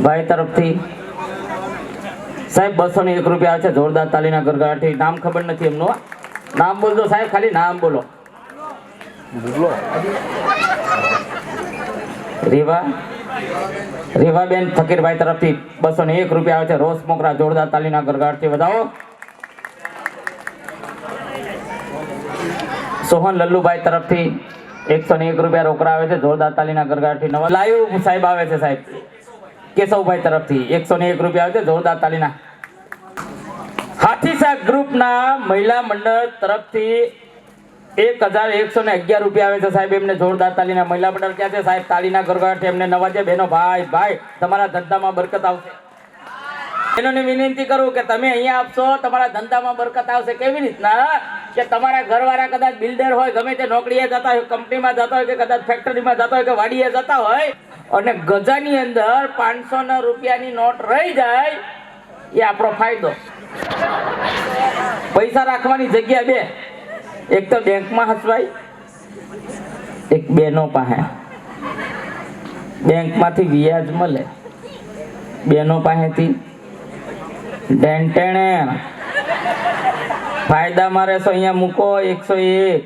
ભાઈ તરફથી સાહેબ 201 રૂપિયા આવે છે, જોરદાર તાલીના ગરગડાટથી. નામ ખબર નથી એમનું, નામ બોલજો સાહેબ, ખાલી નામ બોલો. રીવાબેન ફકીરભાઈ તરફથી 201 રૂપિયા આવે છે, રોસ મોકરા, જોરદાર તાલીના ગરગડાટથી વધાવો. સોહન લલ્લુભાઈ તરફથી 101 રૂપિયા રોકડા આવે છે, જોરદાર તાલીના ગરગડાટથી. નવા લાઈવ સાહેબ આવે છે સાહેબ કેશવભાઈ તરફથી 101 રૂપિયા આવે છે, જોરદાર તાલીના. હાથીસાગ ગ્રુપના મહિલા મંડળ તરફથી 1111 રૂપિયા આવે છે સાહેબ, એમને જોરદાર તાલીના. મહિલા મંડળ ક્યાં છે સાહેબ? તાલીના ગરગડાટથી એમને નવાજે. બહેનો ભાઈ ભાઈ તમારા ધંધામાં બરકત આવશે. બહેનોને વિનંતી કરું કે તમે અહીંયા આપશો, તમારા ધંધામાં બરકત આવશે. કેવી રીતના કે તમારા ઘરવાળા કદાચ બિલ્ડર હોય, ગમે તે નોકરીએ જતા હોય, કંપનીમાં જતા હોય, કે કદાચ ફેક્ટરીમાં જતા હોય, કે વાડીએ જતા હોય, અને ગજાની અંદર 500 રૂપિયાની નોટ રહી જાય, એ આપણો ફાયદો. પૈસા રાખવાની જગ્યા બે, એક તો બેંકમાં હસવાય, એક બેનો પાસે. બેંકમાંથી વ્યાજ મળે, બેનો પાસેથી ટેણે ફાયદામાં રહેશો. અહીંયા મૂકો 101.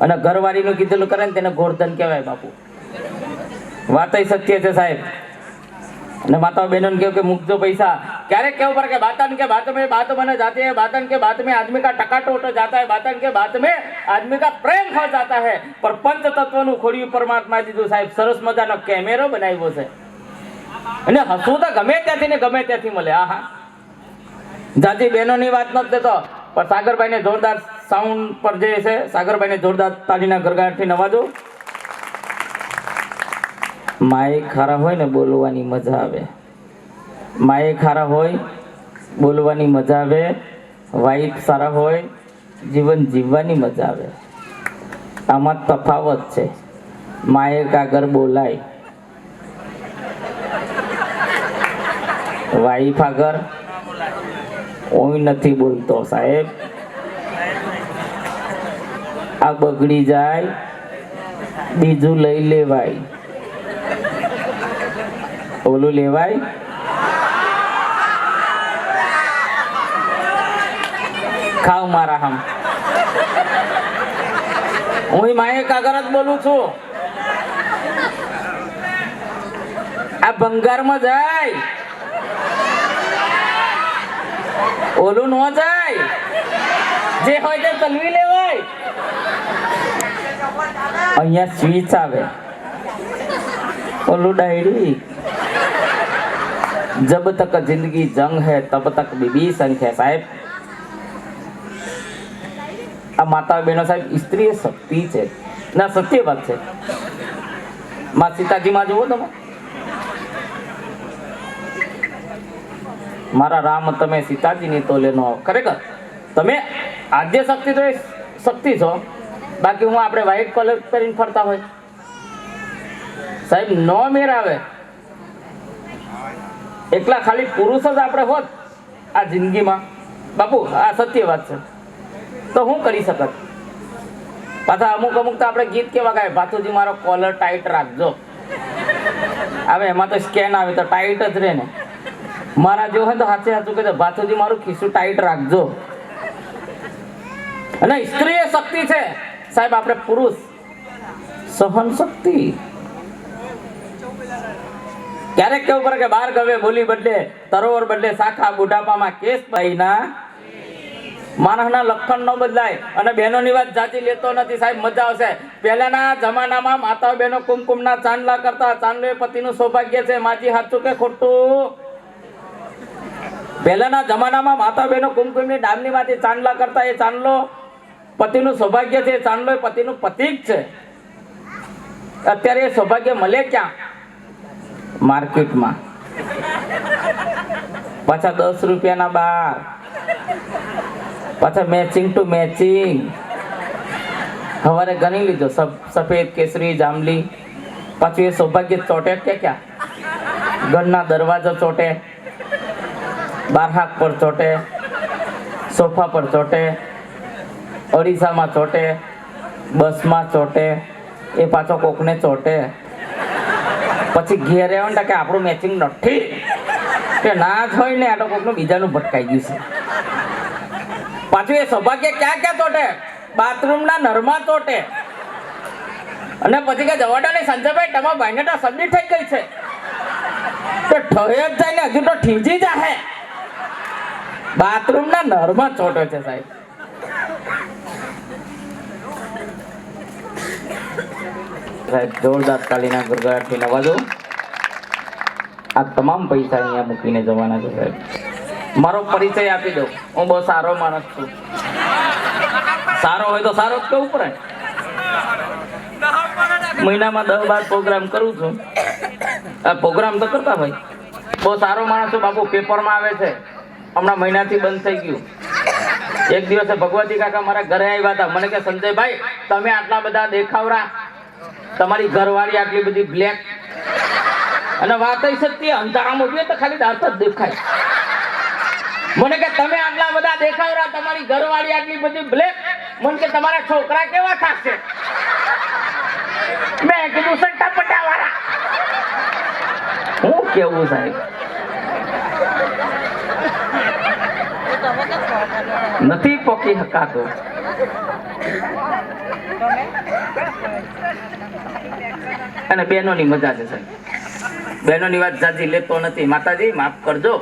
અને ઘરવાળીનું કીધેલું કરે ને તેને ગોરધન કહેવાય બાપુ. વાત સત્ય છે સાહેબ. અને માતા બહેનોને કહ્યું કે મૂકજો પૈસા. ક્યારેક કેવું પડે કે बातन के बात में बात बन जाती है, बातन के बात में आदमी का टका टूट जाता है, बातन के बात में आदमी का प्रेम हो जाता है. पर पंच तत्वનું ખોડિયું પરમાત્મા દીધું સાહેબ. સરસ મજાનો કેમેરો બનાવ્યો છે, અને હસવું તો ગમે ત્યાંથી ને ગમે ત્યાંથી મળે. હા જાજી બહેનોની વાત નથી દેતો, પણ સાગરભાઈને જોરદાર સાઉન્ડ પર જે છે, સાગરભાઈને જોરદાર તાલીના ગરગડાટથી નવાજો. માએ ખારા હોય ને બોલવાની મજા આવે, માએ ખારા હોય બોલવાની મજા આવે, વાઈફ સારા હોય જીવન જીવવાની મજા આવે. આમાં તફાવત છે. માએ કાગર બોલાય, વાઈફ આગળ ઓય નથી બોલતો સાહેબ. આ બગડી જાય બીજું લઈ લેવાય, ઓલું લેવાય. ખાવ મારા હમ. હું માએ કાગર જ બોલું છું. આ ભંગારમાં જાય, ઓલું ન જાય. જે હોય તે તલવી લેવાય. અહીંયા સ્વીચ આવે, ઓલું ડાયરી. जब तक जिंदगी जंग है तब तक बीबी संग है साहेब. આ માતા બહેનો સાહેબ, સ્ત્રી એ શક્તિ છે ના, સત્ય વાત છે. માં સીતાજીમાં જુઓ તમે, મારા રામ તમે સીતાજીની તોલે નો. ખરેખર તમે આદ્ય શક્તિ તો એ શક્તિ છો, બાકી હું આપણે વ્હાઈટ કલર પહેરીને ફરતા હોય સાહેબ, નો મેર આવે. એકલા ખાલી પુરુષ જ આપણે હોત આ જિંદગીમાં બાપુ, આ સત્ય વાત છે, તો હું કરી શકત. પાછા અમુક તો આપણે ગીત કેવા ગાય, ભાથુજી મારો કોલર ટાઈટ રાખજો. હવે એમાં તો સ્કેન આવે તો ટાઈટ જ રહે ને. મારા જો હોય તો હાથે હાથું કહે, ભાથુજી મારું ખિસ્સું ટાઈટ રાખજો. અને સ્ત્રી એ શક્તિ છે સાહેબ, આપણે પુરુષ સહન શક્તિ. ક્યારેક કેવું પડે કે બાર ગવે બોલી બદલે, તરોવર બદલે શાખા, બુઢાપામાં કેસ ભાઈના. માણસના લક્ષણ ન બદલાય. અને બહેનોની વાત જાતી લેતો નથી સાહેબ, મજા આવશે. પહેલાના જમાનામાં માતાઓ બહેનો કુમકુમના ચાંદલા કરતા. ચાંદલો એ પતિનું સૌભાગ્ય છે. માજી સાચું કે ખોટું? પહેલાના જમાનામાં માતા બહેનો કુમકુમની ડામની માંથી ચાંદલા કરતા. એ ચાંદલો પતિનું સૌભાગ્ય છે, ચાંદલો એ પતિનું પ્રતીક છે. અત્યારે એ સૌભાગ્ય મળે ક્યાં? માર્કેટમાં. પાછા 10 રૂપિયાના બાર, પાછા મેચિંગ ટુ મેચિંગ. સવારે ગણી લીધો સફેદ, કેસરી, જાંબલી. પાછું એ સૌભાગ્ય ચોટે કે ક્યાં? ઘરના દરવાજો ચોટે, બારહાક પર ચોટે, સોફા પર ચોટે, અરીસામાં ચોટે, બસમાં ચોટે, એ પાછો કોકને ચોટે. પછી ઘેર આવ્યો ને કે આપણું મેચિંગ નથી કે ના હોય ને આ તો કોકનું બીજાનું ભટકાઈ ગયું છે. પાછું એ સૌભાગ્ય ક્યાં ક્યાં તોટે? બાથરૂમના નરમાં તોટે. અને પછી કે જવાડા નહીં સંજયભાઈ તમારા ભાઈને તો સબમિટ થઈ ગઈ છે. તો ઠય જ જાય ને હજુ તો ઠીજી જાહે. બાથરૂમના નરમાં ચોટે છે સાહેબ. સાહેબ જોરદાર તાલીના ગરગડાટથી નવાજો. આ તમામ પૈસા અહીંયા મૂકીને જવાના છે સાહેબ. મારો પરિચય આપી દઉં, હું બહુ સારો માણસ છું. સારો હોય તો સારો જ કેવું પડે. મહિનામાં 10-12 પ્રોગ્રામ કરું છું. આ પ્રોગ્રામ તો કરતા ભાઈ. બહુ સારો માણસ છું બાપુ. પેપરમાં આવે છે, હમણાં મહિનાથી બંધ થઈ ગયું. એક દિવસે ભગવતી કાકા મારા ઘરે આવ્યા હતા. મને કે સંજયભાઈ તમે આટલા બધા દેખાવરા, તમારી ઘરવાળી આટલી બધી બ્લેક, અને વાત સત્ય અંધારામાં ઉભી તો ખાલી દાંત જ દેખાય. મને કે તમે આટલા બધા દેખાવરા, તમારી ઘરવાળી આટલી બધી બ્લેક, મને કે તમારા છોકરા કેવા થશે? મેં કીધું સંટા પટાવાળા. હું કેવું સાહેબ, નથી પોકી હકાતો. અને બહેનોની મજા છે સાહેબ. બહેનોની વાત જાજી લેતો નથી. માતાજી માફ કરજો.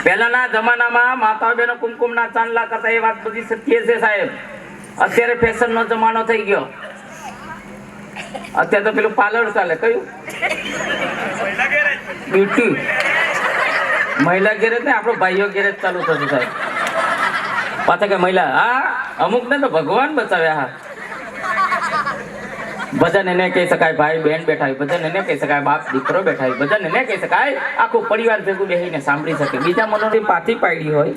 પહેલાના જમાનામાં માતા બહેનો કુમકુમના ચાંદલા કરતા, એ વાત બધી સત્ય છે સાહેબ. અત્યારે ફેશનનો જમાનો થઈ ગયો. અત્યારે તો પેલું પાર્લર ચાલે. કયું? બ્યુટી. મહિલા ગેરેજ ને આપણો ભાઈઓ ગેરેજ ચાલુ થશે સાહેબ. પાછા કે મહિલા, હા અમુક ને તો ભગવાન બચાવ્યા. હા ભજન એને કહી શકાય ભાઈ બહેન બેઠા હોય, ભજન એને કહી શકાય બાપ દીકરો બેઠા હોય, ભજન એને કહી શકાય આખું પરિવાર ભેગું બેસીને સાંભળી શકે. બીજા મનોની પાથી પાડી હોય,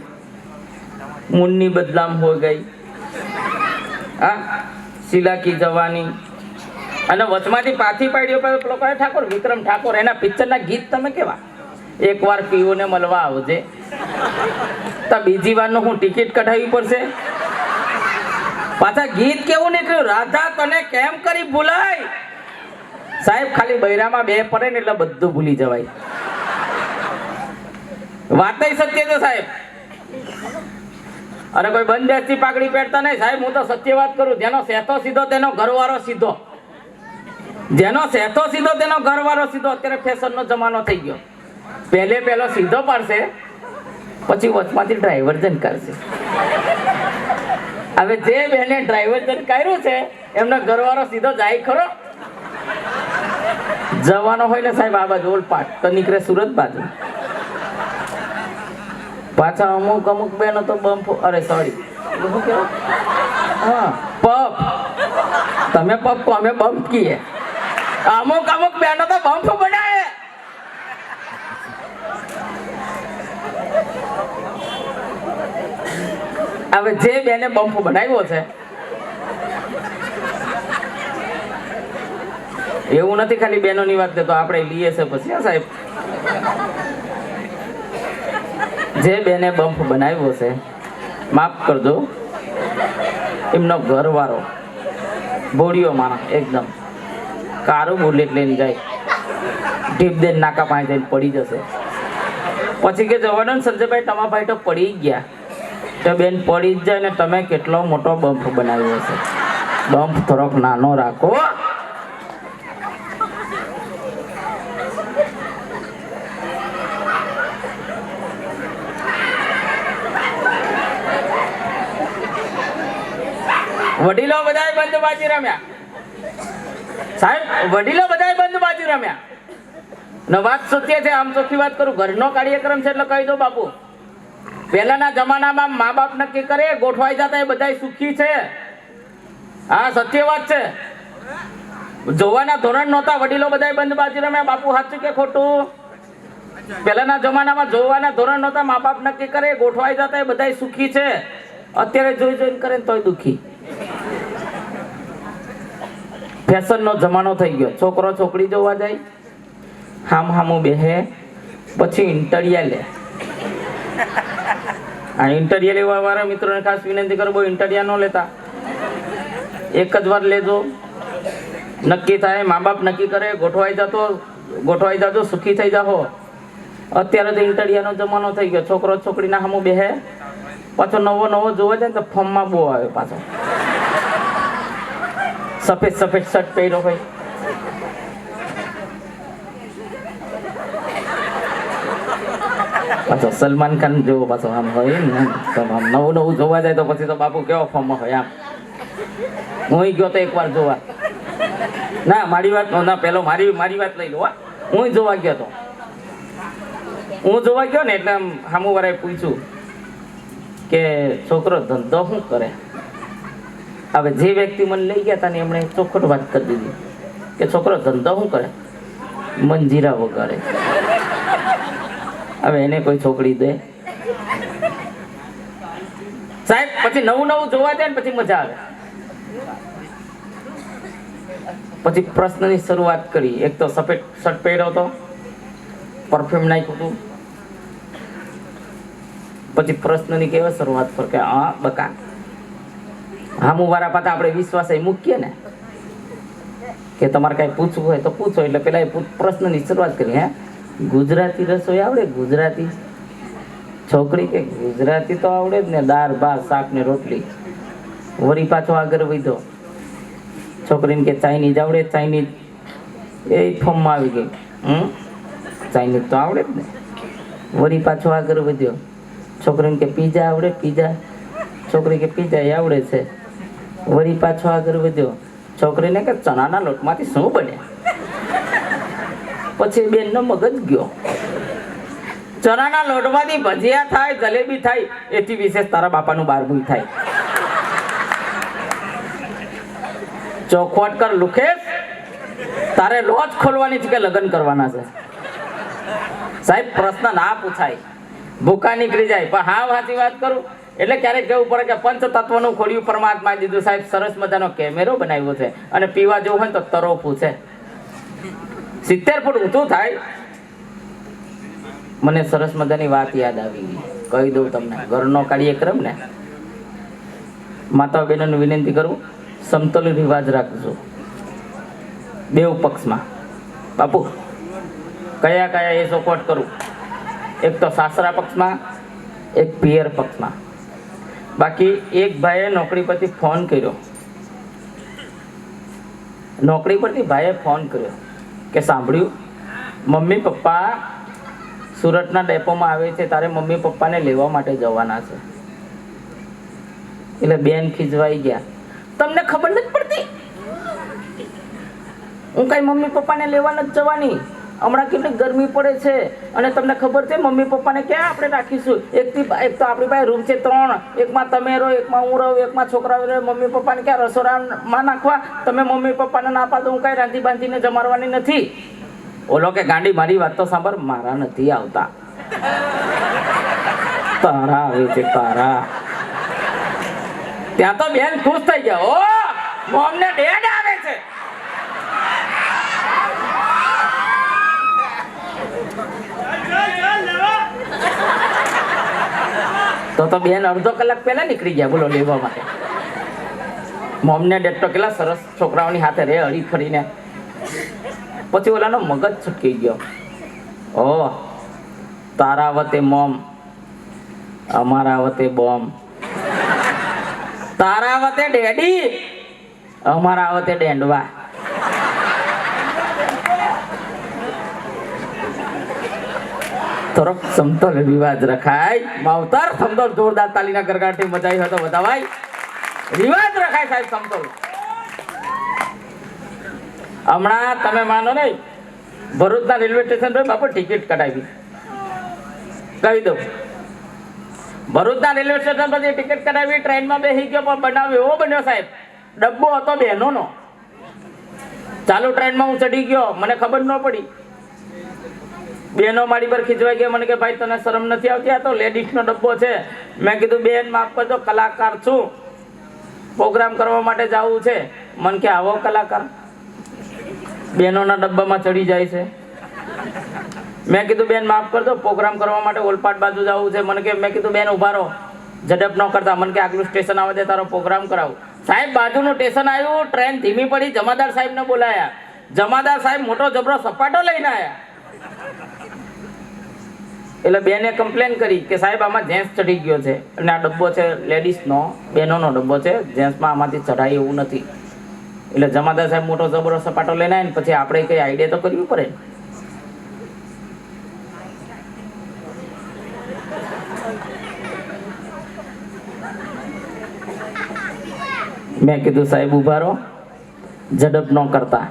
મૂનની બદલામ હો ગઈ, હા શીલા કી જવાની, અને વચમાંથી પાથી પાડ્યો પેલો કયો ઠાકોર, વિક્રમ ઠાકોર. એના પિક્ચરના ગીત તમે કેવા? એકવાર પીઓને મળવા આવજે, તો બીજી વારનો હું ટિકિટ કઢાવવી પડશે. પાછા ગીત કેવું નીકળ્યું, રાધા તને કેમ કરી ભૂલાય. સાહેબ ખાલી બૈરામાં બે પડે ને એટલે બધું ભૂલી જવાય. વાત સત્ય છે સાહેબ. અને કોઈ બંધેજથી પાઘડી પહેરતા નહીં સાહેબ. હું તો સત્ય વાત કરું. જેનો સેતો સીધો તેનો ઘરવાળો સીધો. જેનો સેતો સીધો તેનો ઘરવાળો સીધો. અત્યારે ફેશનનો જમાનો થઈ ગયો. પહેલો સીધો પાડશે, પછી વચમાંથી ડ્રાઈવર જન કરશે. હવે જે બેને ડ્રાઈવર જન કર્યું છે એમનો ઘરવાળો સીધો જાય ખરો? જવાનો હોય ને સાહેબ આ બાજુ ઓલપાટ તો નીકળે સુરત બાજુ. પાછા અમુક બેનો તો બમ્પ, અરે સોરી હા પપ. તમે પપ કહો, અમે બમ્પ કીએ. અમુક બેનો તો બમ્પ બનાવે. હવે જે બેને બમ્પ બનાવ્યો છે, એવું નથી ખાલી બહેનોની વાત તો આપણે લઈએ છે પછી. હા સાહેબ, જે બેને બમ્પ બનાવ્યો છે માફ કરજો, એમનો ઘરવાળો બોડીઓ માણસ એકદમ કારું બુલેટ લઈને જાય, ટીપ દઈને નાકા પાસે જઈને પડી જશે. પછી કે જવાના સંજયભાઈ તમારા ભાઈ તો પડી ગયા. તો બેન પડી જ જાય ને તમે કેટલો મોટો બમ્પ બનાવ્યો છે. બમ્પ થોડોક નાનો રાખો. વડીલો બધાય બંધબાજી રમ્યા સાહેબ. વડીલો બધાય બંધબાજી રમ્યા. ને વાત સત્ય છે. આમ ચોખ્ખી વાત કરું, ઘરનો કાર્યક્રમ છે એટલે કહી દો બાપુ. પહેલાના જમાનામાં મા બાપ નક્કી કરે, ગોઠવાઈ જતા એ બધા સુખી છે. હા સત્ય વાત છે. જોવાના ધોરણ નહોતા, વડીલો બધા બંધબાજી રમ્યા. બાપુ સાચું કે ખોટું? પહેલાના જમાનામાં જોવાના ધોરણ નહોતા, મા બાપ નક્કી કરે, ગોઠવાઈ જતા એ બધા સુખી છે. અત્યારે જોઈને કરે તોય દુખી. ફેશનનો જમાનો થઈ ગયો. છોકરો છોકરી જોવા જાય, હામું બેહે, પછી ઇન્ટરિયા લે. આ ઇન્ટરિયા લેવા વાળા મિત્રોને ખાસ વિનંતી કરો, બહુ ઇન્ટરિયા ન લેતા. એક જ વાર લેજો, નક્કી થાય, મા બાપ નક્કી કરે, ગોઠવાઈ જતો સુખી થઈ જાઓ. અત્યારે તો ઇન્ટરિયાનો જમાનો થઈ ગયો, છોકરો છોકરીના સામું બેહે, પાછો નવો જોવા જાય ને તો ફોર્મમાં બહુ આવે, પાછો સફેદ શર્ટ પહેર્યો હોય, પાછો સલમાન ખાન જેવો પાછો આમ હોય ને, આમ નવું જોવા જાય તો પછી તો બાપુ કેવો ફોર્મમાં હોય. આમ હું ગયો તો એકવાર જોવા, ના મારી વાત ના, પેલો મારી વાત લઈ લો. હું જોવા ગયો તો, ને એટલે આમ સામું વાળાએ પૂછ્યું કે છોકરો ધંધો શું કરે? હવે જે વ્યક્તિ મને લઈ ગયા હતા ને એમણે ચોખ્ખટ વાત કરી દીધી કે છોકરો ધંધો શું કરે? મંજીરા વગાડે. હવે એને કોઈ છોકરી દે સાહેબ? પછી નવું જોવા જાય ને પછી મજા આવે. પછી પ્રશ્નની શરૂઆત કરી. એક તો સફેદ શર્ટ પહેર્યો હતો, પરફ્યુમ નાખ્યું હતું. પછી પ્રશ્નની કેવા શરૂઆત પર કે હા બકા, હામું વાળા પાછા આપણે વિશ્વાસ મૂકીએ ને કે તમારે કઈ પૂછવું હોય તો પૂછો. એટલે પેલા પ્રશ્નની શરૂઆત કરી. હે ગુજરાતી રસોઈ આવડે? ગુજરાતી છોકરી કે ગુજરાતી તો આવડે જ ને, દાળ ભાત શાક ને રોટલી. વળી પાછો આગળ વધ્યો, છોકરીને કે ચાઇનીઝ આવડે? ચાઇનીઝ એ ફોર્મમાં આવી ગઈ. ચાઇનીઝ તો આવડે જ ને. વળી પાછો આગળ વધ્યો, છોકરીને કે પીઝા આવડે? પીઝા. છોકરી કે પીઝા એ આવડે છે. વળી પાછો આગળ વધ્યો, છોકરીને કે ચણાના લોટમાંથી શું બને? પછી બેનનો મગજ ગયો, ચણાના લોટમાંથી ભજીયા થાય, જલેબી થાય, એથી વિશેષ તારા બાપાનું 12મું થાય. ચોખવટ કર લુખેશ, તારે લોજ ખોલવાની છે કે લગ્ન કરવાના છે? સાહેબ પ્રશ્ન ના પૂછાય, ભૂકા નીકળી જાય. પણ હા સાચી વાત કરું એટલે ક્યારેક કહેવું પડે કે પંચતત્વનું ખોલ્યું પરમાત્માએ દીધું. સાહેબ સરસ મજાનો કેમેરો બનાવ્યો છે અને પીવા જેવું હોય તો તરોફું છે. 70 ફૂટ ઊંચું થાય. મને સરસ મજાની વાત યાદ આવી ગઈ, કહી દઉં તમને. ઘરનો કાર્યક્રમ ને, માતા બહેનોને વિનંતી કરું, સમતોલ રિવાજ રાખજો બેઉ પક્ષમાં. બાપુ કયા એ સપોર્ટ કરું? એક તો સાસરા પક્ષમાં, એક પિયર પક્ષમાં. બાકી એક ભાઈએ નોકરી પરથી ફોન કર્યો, ભાઈએ ફોન કર્યો કે સાંભળ્યું મમ્મી પપ્પા સુરતના ડેપોમાં આવે છે, તારે મમ્મી પપ્પાને લેવા માટે જવાના છે. એટલે બેન ખીજવાઈ ગયા, તમને ખબર નથી પડતી? હું કઈ મમ્મી પપ્પાને લેવા નથી જવાની. હમણાં કેટલી ગરમી પડે છે અને તમને ખબર છે મમ્મી પપ્પાને ક્યાં આપણે રાખીશું? એક તો આપણી પાસે રૂમ છે 3, એકમાં તમે રહો, એકમાં હું રહું, એકમાં છોકરાઓ રહે. મમ્મી પપ્પાને ક્યાં રસોડામાં નાખવા? તમે મમ્મી પપ્પાને ના પાડો, હું કઈ રાંધી બાંધીને જમાડવાની નથી. ઓલો કે ગાંડી મારી વાત તો સાંભળ, મારા નથી આવતા, તારા આવે છે તારા. ત્યાં તો બેન ખુશ થઈ ગયા, ઓ મોમને ડેડ આવે છે. તો બેન અડધો કલાક પહેલા નીકળી ગયા બોલો લેવા માટે. મોમને ડેડ તો કેટલા સરસ છોકરાઓની હાથે રે હળી ફરીને. પછી ઓલાનો મગજ છટકી ગયો, ઓ તારા વતે મોમ, અમારા વતે બોમ. તારા વતે ડેડી, અમારા વતે ડેંડવા. તરફ સમતોલ રિવાજ રખાય. માવતર સમતોલ જોરદાર તાલીના ગરગાટથી મચાઈ હોય તો બતાવાય. રિવાજ રખાય સાહેબ સમતોલ. હમણાં તમે માનો નહીં, ભરૂચના રેલવે સ્ટેશન પર બાપુ ટિકિટ કઢાવી. કહી દઉં, ભરૂચના રેલવે સ્ટેશન પર ટિકિટ કઢાવી, ટ્રેનમાં બેસી ગયો પણ બનાવ એવો બન્યો સાહેબ, ડબ્બો હતો બહેનોનો. ચાલુ ટ્રેનમાં હું ચડી ગયો, મને ખબર ન પડી. બેનો મારી પર ખીચવાઈ ગયા. મને કે ભાઈ તને શરમ નથી આવતી? આ તો લેડીઝનો ડબ્બો છે. મેં કીધું બેન માફ કરજો, કલાકાર છું, પ્રોગ્રામ કરવા માટે જવું છે. મને કે આવો કલાકાર બહેનોના ડબ્બામાં ચડી જાય છે. મેં કીધું બેન માફ કરજો, પ્રોગ્રામ કરવા માટે ઓલપાડ બાજુ જવું છે. મેં કીધું બેન ઉભા રહો, ઝડપ ન કરતા. મને કે આગલું સ્ટેશન આવે તે તારો પ્રોગ્રામ કરાવું. સાહેબ બાજુનું સ્ટેશન આવ્યું, ટ્રેન ધીમી પડી, જમાદાર સાહેબને બોલાયા. જમાદાર સાહેબ મોટો જબરો સપાટો લઈને આવ્યા. એટલે બેને કમ્પ્લેન કરી કે સાહેબ આમાં જેન્ટ્સ ચડી ગયો છે અને આ ડબ્બો છે લેડીઝનો, બહેનોનો ડબ્બો છે, જેન્ટ્સમાં આમાંથી ચઢાય એવું નથી. એટલે જમાદાર સાહેબ મોટો જબરો સપાટો લઈને આવ્યા ને પછી આપણે કઈ આઈડિયા તો કરવી પડે. મેં કીધું સાહેબ ઉભા રહો, ઝડપ ન કરતા.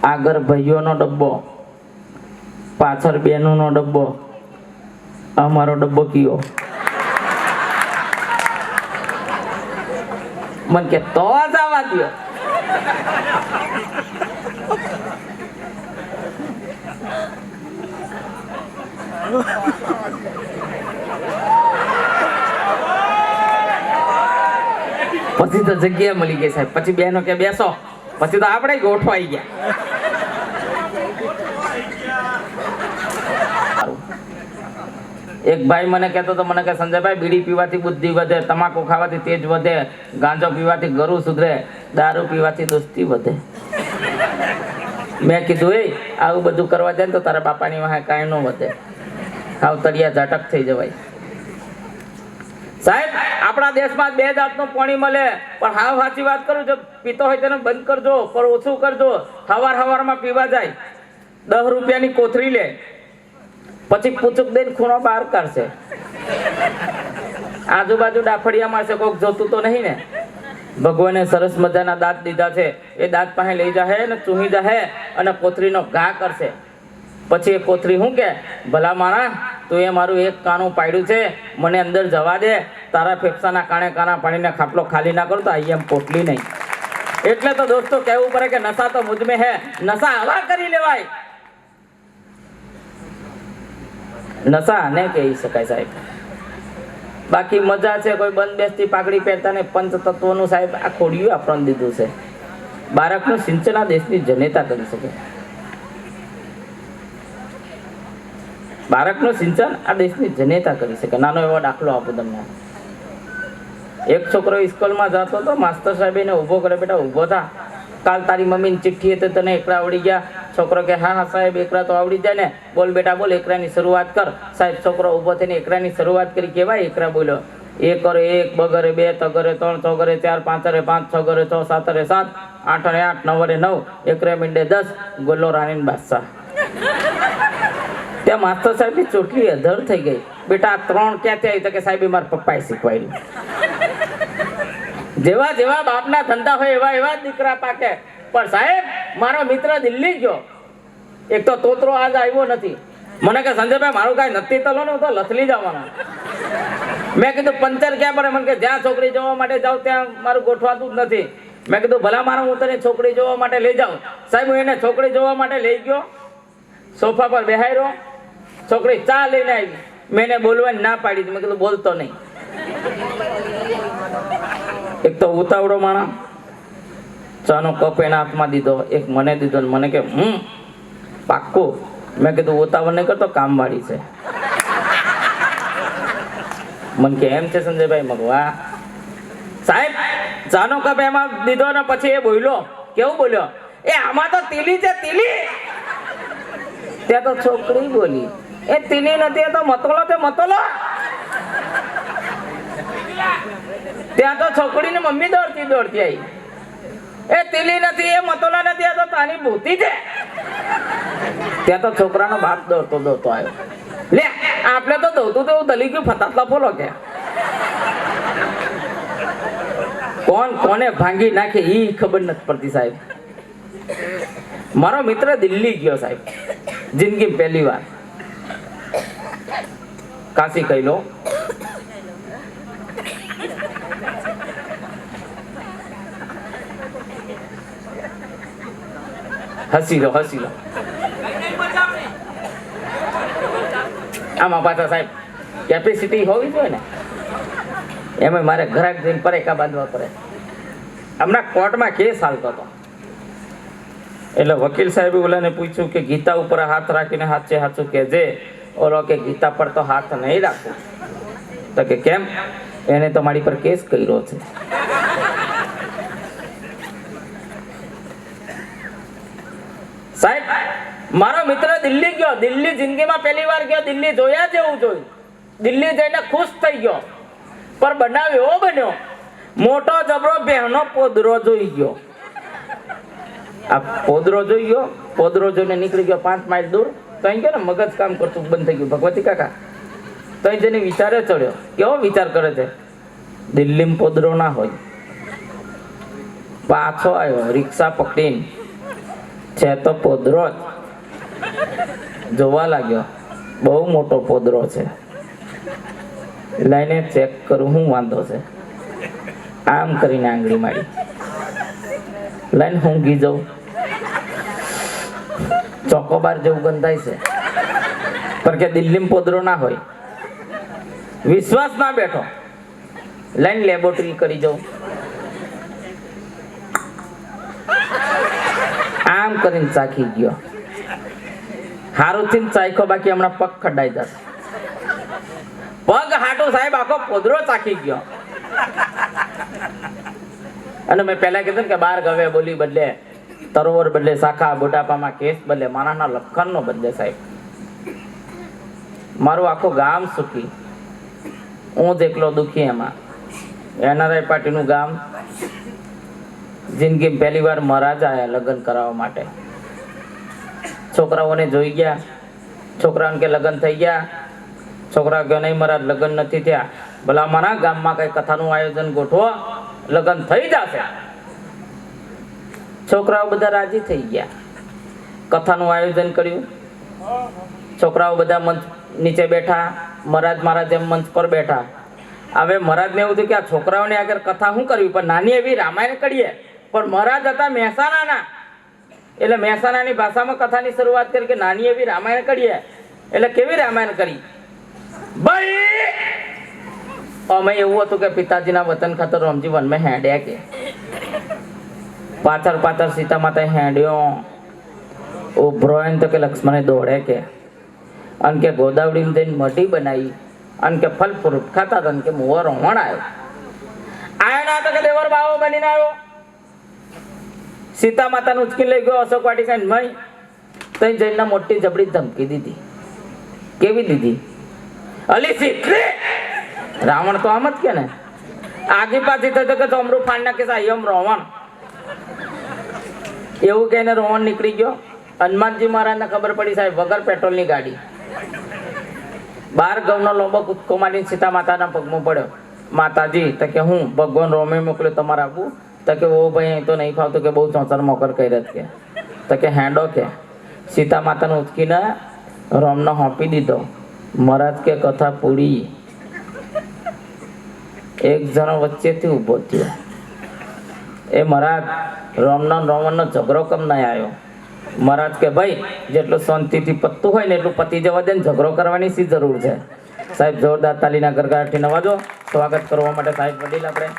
આગળ ભાઈઓનો ડબ્બો, પાછળ બહેનોનો ડબ્બો, અમારો ડબ્બો કયો? મન કે તો જ આવવા દો. પછી તો જગ્યા મળી ગઈ સાહેબ. પછી બેનો કે બેસો, પછી તો આપણે ગોઠવાઈ ગયા. એક ભાઈ મને કહેતો તો, મને કે સંજયભાઈ બીડી પીવાથી બુદ્ધિ વધે, તમાકુ ખાવાથી તેજ વધે, ગાંજો પીવાથી ગરુ સુધરે, દારૂ પીવાથી દોસ્તી વધે. મેં કીધું એ આવું બધું કરવા જાય ને તો તારા બાપાની વાહે કાંઈ ન વધે, હાવ તળિયા ઝાટક થઈ જવાય. સાહેબ આપણા દેશમાં 2 જાતનું પાણી મળે, પણ હાવ સાચી વાત કરું, જો પીતો હોય તેને બંધ કરજો, પણ ઓછું કરજો. હવારમાં પીવા જાય 10 રૂપિયાની કોથરી લે, પછી પૂચુક દઈને ખૂણો બહાર કાઢશે. આજુબાજુ ડાફડિયામાં છે, કોઈક જોતું તો નહીં ને. ભગવાને સરસ મજાના દાંત દીધા છે, એ દાંત પાસે લઈ જાહે ને ચૂહી જાહે અને કોથરીનો ઘા કરશે. પછી એ કોથરી શું કે, ભલા મારા તું એ મારું એક કાણું પાડ્યું છે, મને અંદર જવા દે, તારા ફેફસાના કાણે કાણા પાણીને ખાટલો ખાલી ના કરું તો આઈ એમ પોટલી નહીં. એટલે તો દોસ્તો કહેવું પડે કે નશા તો મુझ में है, નશા હવા કરી લેવાય. નશા ને કહી શકાય સાહેબ. બાકી મજા છે, કોઈ બંધ બેસતી પાઘડી પહેરતા ને પંચ તત્વોનું સાહેબ આ ખોડિયું આપણને દીધું છે. બાળકનું સિંચન આ દેશની જનેતા કરી શકે. બાળકનું સિંચન આ દેશની જનેતા કરી શકે. નાનો એવો દાખલો આપું તમને. એક છોકરો સ્કૂલમાં જતો હતો, માસ્ટર સાહેબ એને ઊભો કરે, બેટા ઊભો થા, કાલ તારી મમ્મીની ચિઠ્ઠી હતી તને એકરા આવડી ગયા. છોકરો કે હા સાહેબ એકરા તો આવડી જાય ને, બોલ બેટા બોલ, એકરાની શરૂઆત કર. સાહેબ છોકરો ઊભો થઈને એકરાની શરૂઆત કરી. કેવાય એકરા બોલ્યો? 1 કરે 1, 2 કરે 2, 3 કરે 3, 4 કરે 4, 5 કરે 5, 6 કરે 6, 7 કરે 7, 8 કરે 8, 9 કરે 9, એકરે મીંડે 10, ગોલ્લો રાણીન બાદશાહ. ત્યાં માસ્ટર સાહેબની ચોટલી અધર થઈ ગઈ. બેટા આ 3 ક્યાંથી આવી? તો કે સાહેબ મારા પપ્પાએ શીખવાડ્યું. જેવા જેવા બાપના ધંધા હોય એવા એવા દીકરા પાકે. પણ સાહેબ મારો મિત્ર દિલ્હી ગયો, એક તો તોતરો આજ આવ્યો નથી. મને કે સંજયભાઈ મારું કાંઈ નથી તલો ને, હું તો લથલી જવાનો. મેં કીધું પંચર ક્યાં પડે? મને કે જ્યાં છોકરી જોવા માટે જાઉં ત્યાં મારું ગોઠવાતું જ નથી. મેં કીધું ભલા મારો હું તને છોકરી જોવા માટે લઈ જાઉં. સાહેબ હું એને છોકરી જોવા માટે લઈ ગયો, સોફા પર બેહાર્યો, છોકરી ચા લઈને આવી. મેં એને બોલવાની ના પાડી. મેં કીધું બોલતો નહીં. એક તો ઉતાવળો માણસ, ચાનો કપ એના હાથમાં દીધો, એક મને દીધો, મને કે પાક્કું. મેં કીધું ઉતાવળ નહીં કરતો, કામવાળી છે. મને કે એમ છે સંજયભાઈ? મગવા સાહેબ ચાનો કપ એમાં દીધો ને પછી એ બોલ્યો. કેવું બોલ્યો? એ આમાં તો તીલી છે, તીલી. ત્યાં તો છોકરી બોલી, એ તીલી નથી, એ તો મતોલો છે, મતોલો. ત્યાં તો છોકરીની મમ્મી દોડતી દોડતી આવી. એ તીલી નથી, એ મતોલા નથી, આ તો તાની ભૂતી છે. ત્યાં તો છોકરાનો બાપ દોડતો દોડતો આવ્યો. લે આપણે તો દોડતું તો દલી ગયું, ફટાફટ બોલો કે કોણ કોને ભાંગી નાખે એ ખબર નથી પડતી સાહેબ. મારો મિત્ર દિલ્હી ગયો સાહેબ, જિંદગી પહેલી વાર. કાશી કહી લો. હસી લો, હસી લો. આમાં પાછા સાહેબ કેપેસિટી હોવી જોઈએ ને. એમાં મારે ઘરાક જઈને પરેકા બાંધવા પડે. હમણાં કોર્ટમાં કેસ હાલતો હતો, એટલે વકીલ સાહેબે ઓલાને પૂછ્યું કે ગીતા ઉપર હાથ રાખીને સાચે સાચું કહેજે. ઓલો કે ગીતા પર તો હાથ નહીં રાખવું. તો કે કેમ? એને તો મારી પર કેસ કર્યો છે. મારો મિત્ર દિલ્હી ગયો, દિલ્હી જિંદગીમાં પહેલી વાર ગયો, દિલ્હી જોયા જેવું જોયું, દિલ્હી જઈને ખુશ થઈ ગયો, પણ બનાવ એવો બન્યો, મોટો જબરો બહેનો પોદરો જોઈ ગયો. આ પોદરો જોઈ ગયો, પોદરો જોઈને નીકળી ગયો 5 માઇલ દૂર. તો અહીં ગયો ને મગજ કામ કરતું બંધ થઈ ગયું. ભગવતી કાકા તો અહીં જઈને વિચારે ચડ્યો. કેવો વિચાર કરે છે, દિલ્હીમાં પોદરો ના હોય. પાછો આવ્યો રિક્ષા પકડીને, છે તો પોદરો જ. જોવા લાગ્યો, બહુ મોટો પોદરો છે. લઈને ચેક કરું શું વાંધો છે. આમ કરીને આંગળી મારી, લઈને ઊંઘી જવું. ચોકોબાર જેવું ગંધાય છે, પણ કે દિલ્હીમાં પોદરો ના હોય. વિશ્વાસ ના બેઠો, લઈને લેબોરેટરી કરી જવું. આમ કરીને ચાખી ગયો. હારું થી ચાખ્યો, બાકી હમણાં પગ ખડાઈ જશે. પગ હાટું સાહેબ આખો પોદરો ચાખી ગયો. અને મેં પહેલા કીધું કે 12 ગવે બોલી બદલે, તરોવર બદલે શાખા, બુઢાપામાં કેસ બદલે, મારાના લખન નો બદલે સાહેબ. મારું આખું ગામ સુખી, હું જ એકલો દુખી. એમાં એનઆરઆઈ પાર્ટીનું ગામ. જિંદગી પહેલી વાર મહારાજ આવ્યા લગ્ન કરાવવા માટે. છોકરાઓને જોઈ ગયા, છોકરાઓને કે લગ્ન થઈ ગયા. છોકરા કે નહીં મહારાજ લગ્ન નથી થયા. ભલા મારા ગામમાં કઈ કથાનું આયોજન ગોઠવો, લગ્ન થઈ જશે. છોકરાઓ બધા રાજી થઈ ગયા. કથાનું આયોજન કર્યું. છોકરાઓ બધા મંચ નીચે બેઠા, મહારાજ જેમ મંચ પર બેઠા. હવે મહારાજને એવું થયું કે આ છોકરાઓને આગળ કથા શું કરવી, પણ નાની એવી રામાયણ કરીએ. પણ મહારાજ હતા મહેસાણાના, એટલે મહેસાણાની ભાષામાં કથાની શરૂઆત કરી કે નાની એવી રામાયણ કરીએ. એટલે કેવી રામાયણ કરી ભાઈ? અમે એવું હતું કે પિતાજીના વતન ખાતર રામજી વનમાં હેડ્યા કે પાછળ સીતા માતા હેડ્યો ઉભરો તો કે લક્ષ્મણે દોડે કે, અને કે ગોદાવડીમાં જઈને મઢી બનાવી, અને કે ફલ ફ્રૂટ ખાતા હતા, કે મુવો રોમણ આવ્યો. ના તો કે દેવર બાવો બનીને આવ્યો. સીતા માતાનું ઉચકી લઈ ગયો અશોક વાટિકા મય. તઈ જઈને મોટી જબડી ધમકી દીધી. કેવી દીધી? અલી સીતરી. રાવણ તો આમ જ કે ને, આગી પાછી થતો કે અમરું ફાંડ નાખે એમ રોવણ. એવું કહીને રોવણ નીકળી ગયો. હનુમાનજી મહારાજને ખબર પડી સાહેબ, વગર પેટ્રોલની ગાડી 12 ગૌનો લોબો કૂદકો મારીને સીતા માતાના પગમાં પડ્યો. માતાજી તો કે હું ભગવાન રોમે મોકલ્યો તમારે આપું? તો કે ઓ ભાઈ તો નહીં ફાવતું, કે બહુ ચોચર મોકર કરી રત કે. તો કે હેડો કે. સીતા માતાને ઉચકીને રોમને હોંપી દીધો. મહારાજ કે કથા પૂરી. એક જણો વચ્ચેથી ઊભો થયો. એ મહારાજ રાવણનો ઝઘડો કમ નહીં આવ્યો? મહારાજ કે ભાઈ જેટલું શાંતિથી પતતું હોય ને એટલું પતી જવા દે ને, ઝઘડો કરવાની શી જરૂર છે? સાહેબ જોરદાર તાલીના ગરગડાટથી નવાજો. સ્વાગત કરવા માટે સાહેબ વડીલ આપણે